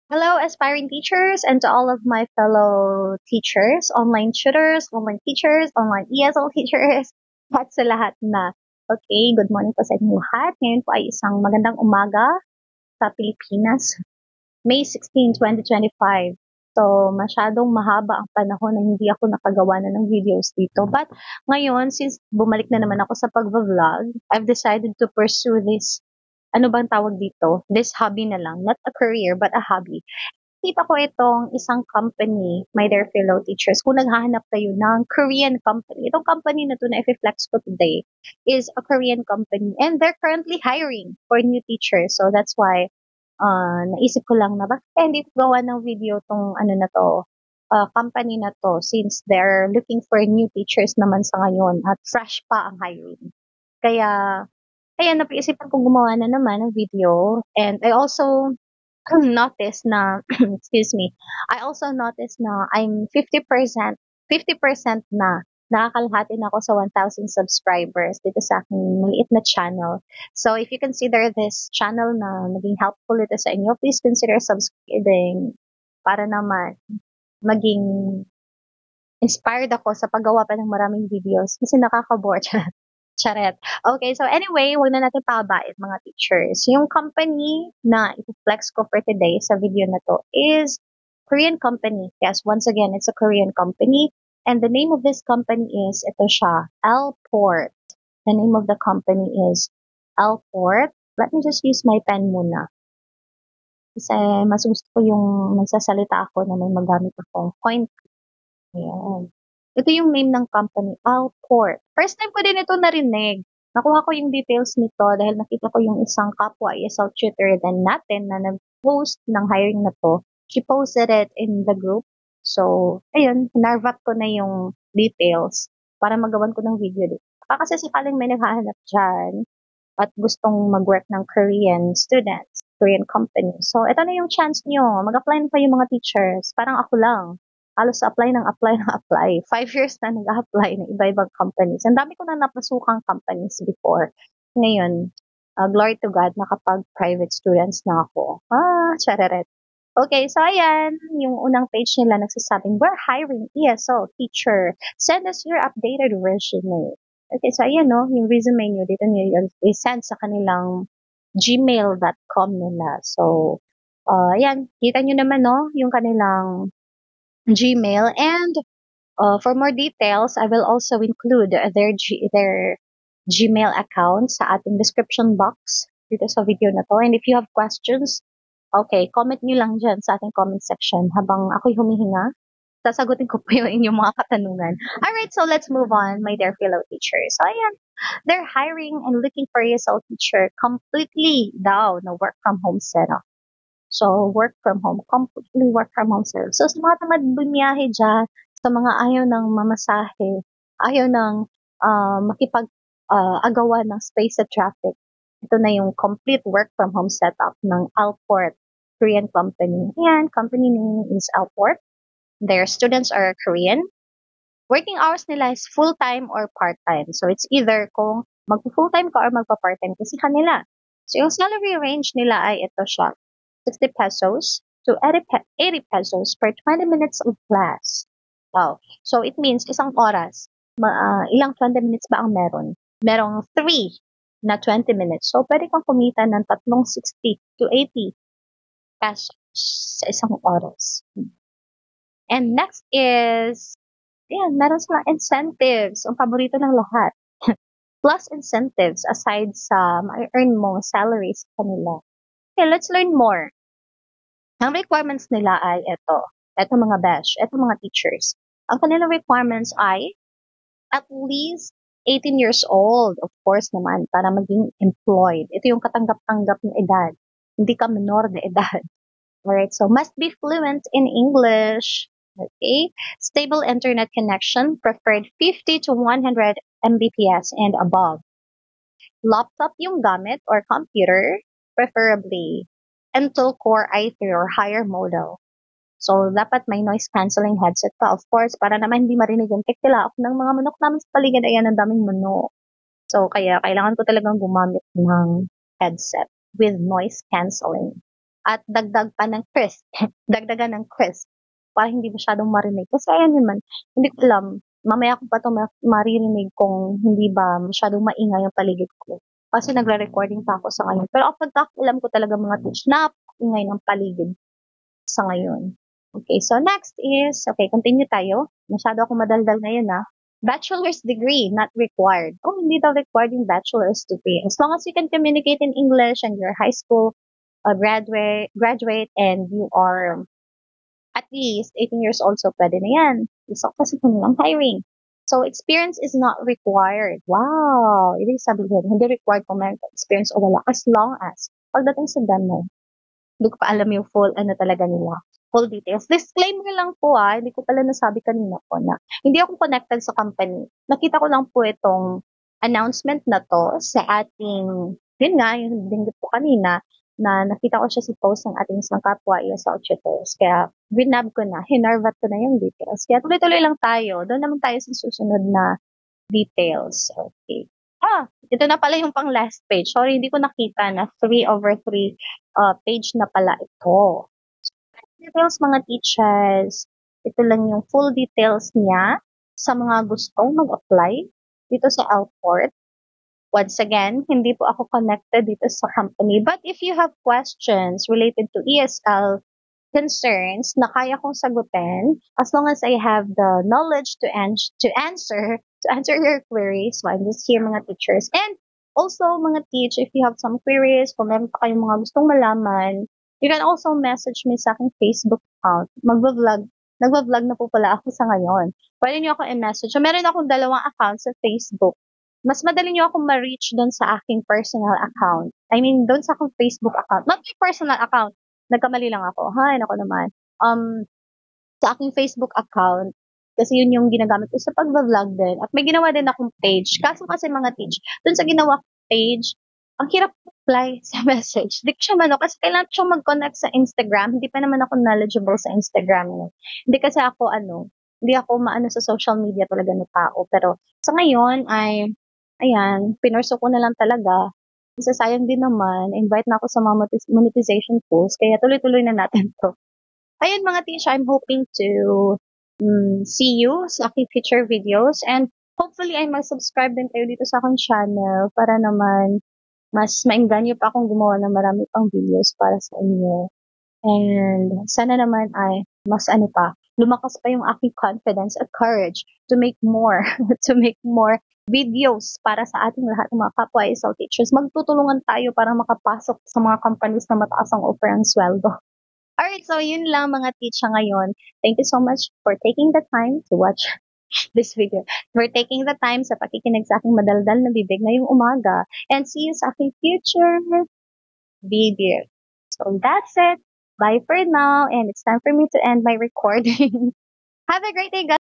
Hello, aspiring teachers, and to all of my fellow teachers, online tutors, online teachers, online ESL teachers, at sa lahat na. Okay, good morning po sa inyong lahat. Ngayon po ay isang magandang umaga sa Pilipinas, May 16, 2025. So, masyadong mahaba ang panahon na hindi ako nakagawa na ng videos dito. But ngayon, since bumalik na naman ako sa pag-vlog, I've decided to pursue this, ano bang tawag dito? This hobby na lang. Not a career, but a hobby. Nakita ko itong isang company, my dear fellow teachers, kung naghahanap kayo ng Korean company. Itong company na to na i-flex ko today is a Korean company and they're currently hiring for new teachers. So that's why naisip ko lang na bakit hindi ko gawa ng video tong ano na to, company na to since they're looking for new teachers naman sa ngayon at fresh pa ang hiring. Kaya, ayan, napaisipan kong gumawa na naman ng video and I also notice na, excuse me, I also noticed na I'm 50% na nakakalahati na ako sa 1,000 subscribers dito sa aking maliit na channel. So, if you consider this channel na naging helpful ito sa inyo, please consider subscribing para naman maging inspired ako sa paggawa pa ng maraming videos kasi nakaka-bore. Charet. Okay, so anyway, huwag na natin pabait mga teachers. Yung company na i-flex ko for today sa video na to is Korean company. Yes, once again, it's a Korean company. And the name of this company is, ito siya, Lport. The name of the company is Lport. Let me just use my pen muna. Kasi mas gusto ko yung magsasalita ako na may magamit akong point. Ayan. Ito yung name ng company, Alport. First time ko din ito narinig. Nakuha ko yung details nito dahil nakita ko yung isang kapwa ESL tutor din natin na nag-post ng hiring na to. She posted it in the group. So, ayun, narvat ko na yung details para magawan ko ng video dito. Kasi sakaling may naghahanap dyan at gustong mag-work ng Korean students, Korean company. So, ito na yung chance nyo. Mag-apply na kayo mga teachers. Parang ako lang halos apply ng apply ng apply. 5 years na nag-apply ng iba-ibang companies. Ang dami ko na napasukang companies before. Ngayon, glory to God, nakapag-private students na ako. Chararet. Okay, so ayan, yung unang page nila nagsasabing, we're hiring ESL teacher. Send us your updated resume. Okay, so ayan no, yung resume nyo, dito nyo i-send sa kanilang gmail.com nila. So, ayan, kita nyo naman no, yung kanilang Gmail. And for more details, I will also include their Gmail account sa ating description box dito sa video na to. And if you have questions, okay, comment nyo lang dyan sa ating comment section habang ako'y humihinga. Sasagutin ko po yung inyong mga katanungan. Alright, so let's move on, my dear fellow teachers. So, ayan, they're hiring and looking for a ESL teacher completely daw na work from home setup. So, work from home, completely work from home service. So, sa mga tamad bumiyahe dyan, sa mga ayaw ng mamasahe, ayaw ng makipag-agawan ng space sa traffic, ito na yung complete work from home setup ng Alport Korean company. Yan, company name is Alport. Their students are Korean. Working hours nila is full-time or part-time. So, it's either kung magpo-full-time ka or magpa-part-time kasi kanila. So, yung salary range nila ay ito siya. 60 pesos to 80 pesos per 20 minutes of class. Wow. So, it means isang oras, ilang 20 minutes ba ang meron? Merong 3 na 20 minutes. So, pwede kang kumita ng tatlong 60 to 80 pesos sa isang oras. And next is, ayan, meron silang incentives. Ang paborito ng lahat. Plus incentives aside sa ma-earn mong salaries kanila. Okay, let's learn more. Ang requirements nila ay ito mga besh, ito mga teachers. Ang kanilang requirements ay at least 18 years old, of course naman, para maging employed. Ito yung katanggap-tanggap na edad. Hindi ka minor na edad. Alright, so must be fluent in English. Okay, stable internet connection, preferred 50 to 100 Mbps and above. Laptop yung gamit or computer, preferably Intel Core i3 or higher model. So, dapat may noise cancelling headset pa, of course, para naman hindi marinig yung tiktila ng mga manok namin sa paligid. Ayan, ang daming manok. So, kaya kailangan ko talagang gumamit ng headset with noise cancelling. at dagdag pa ng crisp, dagdagan ng crisp para hindi masyadong marinig. Kasi ayan naman, hindi ko alam, mamaya ko pa 'to maririnig kung hindi ba masyadong maingay ang paligid ko. Kasi nagre-recording pa ako sa ngayon. Pero kapag alam ko talaga mga teach, napakaingay ng paligid sa ngayon. Okay, so next is, okay, continue tayo. Masyado ako madaldal ngayon, bachelor's degree, not required. Oh, hindi daw required yung bachelor's degree. As long as you can communicate in English and you're high school graduate and you are at least 18 years old, so pwede na yan. So, kasi kung lang hiring. So, experience is not required. Wow! Ibig sabihin, hindi required kung meron ka experience o wala. As long as, pagdating sa demo, hindi ko pa alam yung full, talaga nila, full details. Disclaimer lang po hindi ko pala nasabi kanina po na hindi ako connected sa company. Nakita ko lang po itong announcement na to sa ating, yun nga, yung dinggit po kanina, na nakita ko siya sa post ng ating isang kapwa ESL tutors. Kaya, binab ko na, hinarvat ko na yung details. Kaya tuloy-tuloy lang tayo. Doon naman tayo sa susunod na details. Okay. Ito na pala yung pang last page. Sorry, hindi ko nakita na 3/3 page na pala ito. Details mga teachers. Ito lang yung full details niya sa mga gustong mag-apply dito sa Alport. Once again, hindi po ako connected dito sa company. But if you have questions related to ESL concerns na kaya kong sagutin, as long as I have the knowledge to answer your queries, so I'm just here mga teachers. And also mga teach, if you have some queries, kung meron pa kayong mga gustong malaman, you can also message me sa aking Facebook account. Nagva-vlog na po pala ako sa ngayon. Pwede niyo ako i-message. So, meron akong 2 accounts sa Facebook. Mas madali niyo akong ma-reach doon sa aking personal account. I mean, doon sa aking Facebook account. Not my personal account. Nagkamali lang ako. Nako naman. Sa aking Facebook account, kasi yun yung ginagamit ko sa pag-vlog din. At may ginawa din akong page. Kaso kasi mga teach, doon sa ginawa page, ang hirap reply sa message. Di ko siya kasi kailangan ko siyang mag-connect sa Instagram. Hindi pa naman ako knowledgeable sa Instagram. Hindi kasi ako, hindi ako maano sa social media talaga na tao. Pero sa ngayon ay, ayan, pinurso ko na lang talaga. Kasi sayang din naman, invite na ako sa mga monetization tools, kaya tuloy-tuloy na natin to. Ayun mga teacher, I'm hoping to see you sa aking future videos, and hopefully ay mag-subscribe din kayo dito sa aking channel para naman mas maengganyo pa akong gumawa ng marami pang videos para sa inyo. And sana naman ay mas lumakas pa yung aking confidence at courage to make more, to make more videos para sa ating lahat ng mga kapwa ESL teachers. Magtutulungan tayo para makapasok sa mga companies na mataas ang offer ang sweldo. Alright, so yun lang mga teacher ngayon. Thank you so much for taking the time to watch this video. For taking the time sa pakikinig sa aking madaldal na bibig ngayong umaga. And see you sa aking future video. So that's it. Bye for now. And it's time for me to end my recording. Have a great day, guys.